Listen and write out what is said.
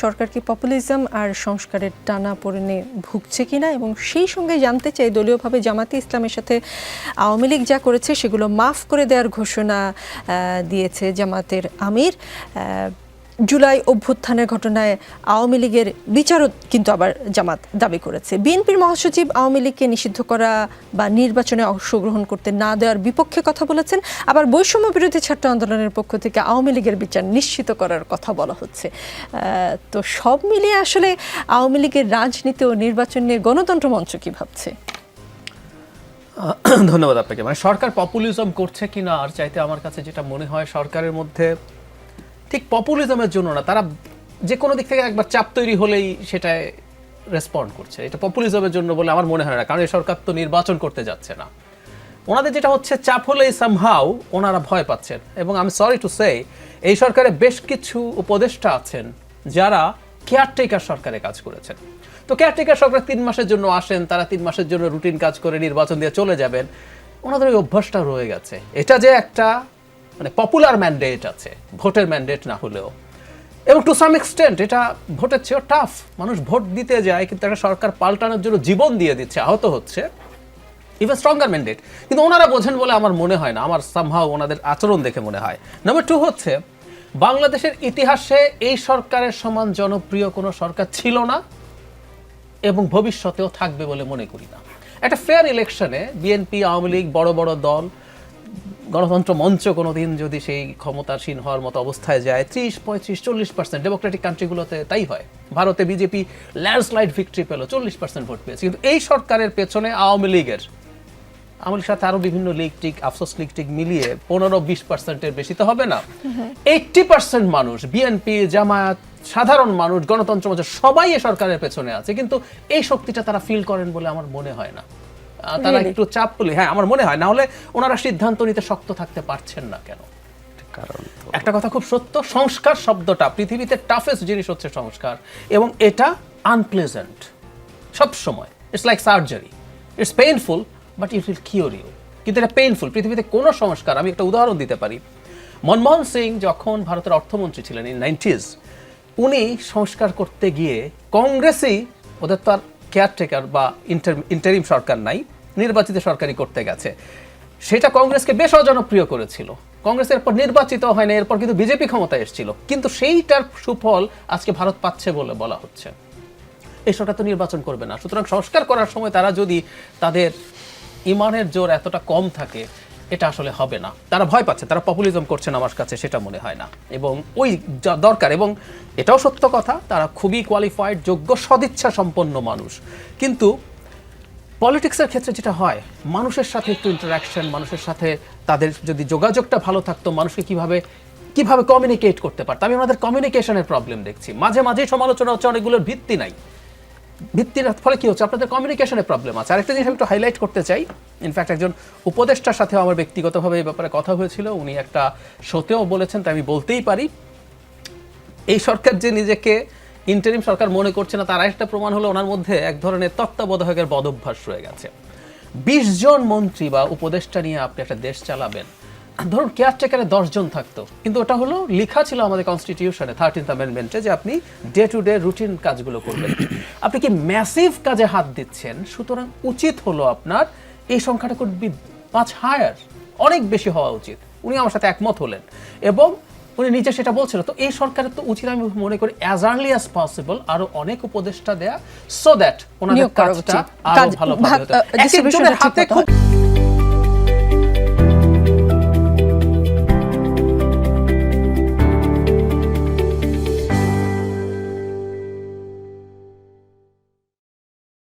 সরকার কি পপুলিজম আর সংস্কারের টানাপোড়েনে ভুগছে কিনা এবং সেই সঙ্গে জানতে চাই দলীয়ভাবে জামাতে ইসলামের সাথে আওয়ামী লীগ যা করেছে সেগুলো মাফ করে দেওয়ার ঘোষণা দিয়েছে জামাতের আমির। জুলাই অভ্যুত্থানের ঘটনায় আওয়ামী লীগের বিচারও কিন্তু আবার জামাত দাবি করেছে। বিএনপির মহাসচিব আওয়ামী লীগকে নিষিদ্ধ করা বা নির্বাচনে অংশগ্রহণ করতে না দেওয়ার বিপক্ষে কথা বলেছেন, আবার বৈষম্য বিরোধী ছাত্র আন্দোলনের পক্ষ থেকে আওয়ামী লীগের বিচার নিশ্চিত করার কথা বলা হচ্ছে। তো সব মিলিয়ে আসলে আওয়ামী লীগের রাজনীতি ও নির্বাচন নিয়ে গণতন্ত্র মঞ্চ কি ভাবছে? ধন্যবাদ আপনাকে। মানে সরকার পপুলিজম করছে কিনা আর চাইতে আমার কাছে যেটা মনে হয় সরকারের মধ্যে ঠিক পপুলিজমের জন্য না, তারা যে কোনো দিক থেকে একবার চাপ তৈরি হলেই সেটায় রেসপন্ড করছে। এটা পপুলিজমের জন্য বলে আমার মনে হয় না, কারণ এই সরকার তো নির্বাচন করতে যাচ্ছে না। ওনাদের যেটা হচ্ছে চাপ হলেই সামহাউ ওনারা ভয় পাচ্ছেন। এবং আমি সরি টু সে এই সরকারে বেশ কিছু উপদেষ্টা আছেন যারা কেয়ারটেকার সরকারে কাজ করেছেন। তো কেয়ারটেকার সরকার 3 মাসের জন্য আসেন, তারা 3 মাসের জন্য রুটিন কাজ করে নির্বাচন দিয়ে চলে যাবেন। ওনাদের ওই অভ্যাসটা রয়ে গেছে। এটা যে একটা মানে পপুলার ম্যান্ডেট আছে, ভোটের ম্যান্ডেট না হলেও, এবং টু সাম এক্সটেন্ট এটা ভোটের চেয়েও টাফ। মানুষ ভোট দিতে যায় কিন্তু একটা সরকার পাল্টানোর জন্য জীবন দিয়ে দিচ্ছে, আহত হচ্ছে, ইভেন স্ট্রঙ্গার ম্যান্ডেট। কিন্তু ওনারা বোঝেন বলে আমার মনে হয় না, আমার সামহাও ওনাদের আচরণ দেখে মনে হয়। নাম্বার 2 হচ্ছে বাংলাদেশের ইতিহাসে এই সরকারের সমান জনপ্রিয় কোনো সরকার ছিল না এবং ভবিষ্যতেও থাকবে বলে মনে করি না। একটা ফেয়ার ইলেকশনে বিএনপি, আওয়ামী লীগ, বড় বড় দল, গণতন্ত্র মঞ্চ কোনোদিন যদি সেই ক্ষমতাসীন হওয়ার মতো অবস্থায় যায়, 30, 35, 40% ডেমোক্রেটিক কান্ট্রিগুলোতে তাই হয়। ভারতে বিজেপি ল্যান্ডস্লাইড ভিক্টরি পেল, 40% ভোট পেয়েছে। কিন্তু এই সরকারের পেছনে আওয়ামী লীগের সাথে আরো বিভিন্ন লীগ টিক, আফসোস লীগ টিক মিলিয়ে 15-20%-এর বেশি তো হবে না। 80% মানুষ, বিএনপি, জামায়াত, সাধারণ মানুষ, গণতন্ত্র মঞ্চ সবাই এই সরকারের পেছনে আছে, কিন্তু এই শক্তিটা তারা ফিল করেন বলে আমার মনে হয় না। তারা একটু চাপ পেলে, হ্যাঁ আমার মনে হয়, না হলে ওনারা সিদ্ধান্ত নিতে শক্ত থাকতে পারছেন না কেন? কারণ একটা কথা খুব সত্য, সংস্কার শব্দটা পৃথিবীতে টাফেস্ট জিনিস হচ্ছে সংস্কার, এবং এটা আনপ্লেজেন্ট সব সময়। It's like surgery, it's painful but it will cure you. কিন্তু এটা পেইনফুল। পৃথিবীতে কোনো সংস্কার, আমি একটা উদাহরণ দিতে পারি, মনমোহন সিং যখন ভারতের অর্থমন্ত্রী ছিলেন ইন 90s, উনি সংস্কার করতে গিয়ে কংগ্রেসই, ওদের তো আর কেয়ারটেকার বা ইন্টারিম সরকার নাই, নির্বাচিত সরকারই করতে গেছে, সেটা কংগ্রেসকে বেশ অজনপ্রিয় করেছিল। কংগ্রেস এরপর নির্বাচিত হয় না, এরপর কিন্তু বিজেপি ক্ষমতায় এসেছিল, কিন্তু সেইটার সুফল আজকে ভারত পাচ্ছে বলে বলা হচ্ছে। এই সরকার তো নির্বাচন করবে না। সুতরাং সংস্কার করার সময় তারা যদি তাদের ইমানের জোর এতটা কম থাকে, এটা আসলে হবে না। তারা ভয় পাচ্ছে, তারা পপুলিজম করছেন আমার কাছে সেটা মনে হয় না। এবং ওই দরকার, এবং এটাও সত্য কথা, তারা খুবই কোয়ালিফাইড, যোগ্য, সদিচ্ছা সম্পন্ন মানুষ। কিন্তু পলিটিক্সের ক্ষেত্রে যেটা হয়, মানুষের সাথে একটু ইন্টারাকশন, মানুষের সাথে তাদের যদি যোগাযোগটা ভালো থাকতো, মানুষকে কিভাবে কমিউনিকেট করতে পারতো। আমি আমাদের কমিউনিকেশনের প্রবলেম দেখছি, মাঝে মাঝেই সমালোচনা হচ্ছে, অনেকগুলোর ভিত্তি নাই। ভিত্তির ফলে কি হচ্ছে, আপনাদের কমিউনিকেশনের প্রবলেম আছে। আরেকটা জিনিস আমি একটু হাইলাইট করতে চাই, ইনফ্যাক্ট একজন উপদেষ্টার সাথেও আমার ব্যক্তিগতভাবে এই ব্যাপারে কথা হয়েছিল, উনি একটা শোতেও বলেছেন, তাই আমি বলতেই পারি, এই সরকার যে নিজেকে ইন্টারিম সরকার মনে করছে না, তার আরেকটা প্রমাণ হলো ওনার মধ্যে এক ধরনের তত্ত্বাবধায়কের বদভ্যাস রয়ে গেছে। 20 জন মন্ত্রী বা উপদেষ্টা নিয়ে আপনি একটা দেশ চালাবেন, ধরুন কেয়ারটেকারে 10 জন থাকতো, কিন্তু ওটা হলো লেখা ছিল আমাদের কনস্টিটিউশনে 13th অ্যামেন্ডমেন্টে যে আপনি ডে টু ডে রুটিন কাজগুলো করবেন। আপনি কি ম্যাসিভ কাজে হাত দিচ্ছেন, সুতরাং উচিত হলো আপনার এই সংখ্যাটা কুড বি মাচ হায়ার, অনেক বেশি হওয়া উচিত। উনি আমার সাথে একমত হলেন এবং উনি নিজে সেটা বলছিল। তো এই সরকারের তো উচিত, আমি মনে করি, অ্যাজ আর্লি অ্যাজ পসিবল আরো অনেক উপদেষ্টা দেয়া, সো দ্যাট ওনাদের কাজটা আরো ভালোভাবে হতো।